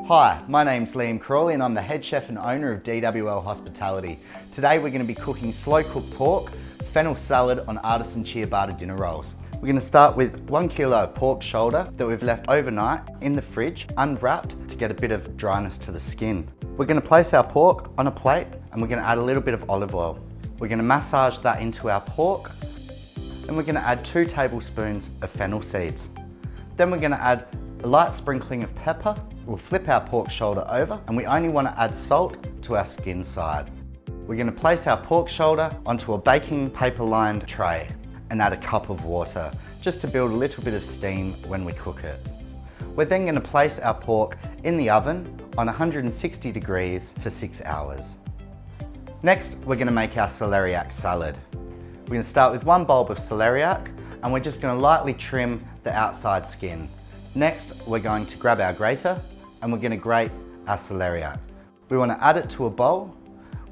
Hi, my name's Liam Crawley and I'm the head chef and owner of DWL Hospitality. Today we're going to be cooking slow cooked pork, fennel salad on Artisan Ciabatta dinner rolls. We're going to start with 1 kilo of pork shoulder that we've left overnight in the fridge, unwrapped to get a bit of dryness to the skin. We're going to place our pork on a plate and we're going to add a little bit of olive oil. We're going to massage that into our pork and we're going to add 2 tablespoons of fennel seeds. Then we're going to add a light sprinkling of pepper. We'll flip our pork shoulder over and we only want to add salt to our skin side. We're going to place our pork shoulder onto a baking paper lined tray and add a cup of water just to build a little bit of steam when we cook it. We're then going to place our pork in the oven on 160 degrees for 6 hours. Next, we're going to make our celeriac salad. We're going to start with 1 bulb of celeriac and we're just going to lightly trim the outside skin. Next, we're going to grab our grater and we're going to grate our celeriac. We want to add it to a bowl.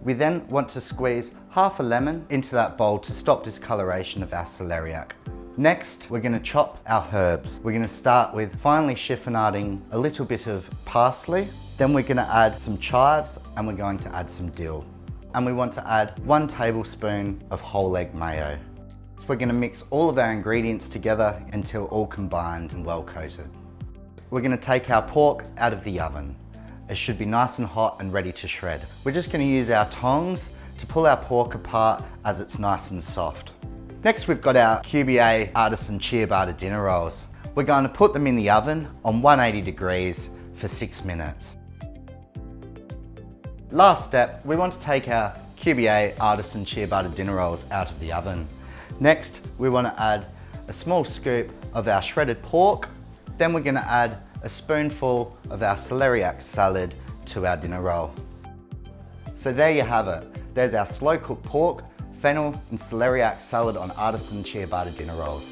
We then want to squeeze half a lemon into that bowl to stop discoloration of our celeriac. Next, we're going to chop our herbs. We're going to start with finely chiffonading a little bit of parsley. Then we're going to add some chives and we're going to add some dill. And we want to add 1 tablespoon of whole egg mayo. So we're going to mix all of our ingredients together until all combined and well coated. We're going to take our pork out of the oven. It should be nice and hot and ready to shred. We're just going to use our tongs to pull our pork apart as it's nice and soft. Next, we've got our QBA Artisan Ciabatta dinner rolls. We're going to put them in the oven on 180 degrees for 6 minutes. Last step, we want to take our QBA Artisan Ciabatta dinner rolls out of the oven. Next, we want to add a small scoop of our shredded pork. Then we're going to add a spoonful of our celeriac salad to our dinner roll. So there you have it. There's our slow cooked pork, fennel and celeriac salad on Artisan Ciabatta dinner rolls.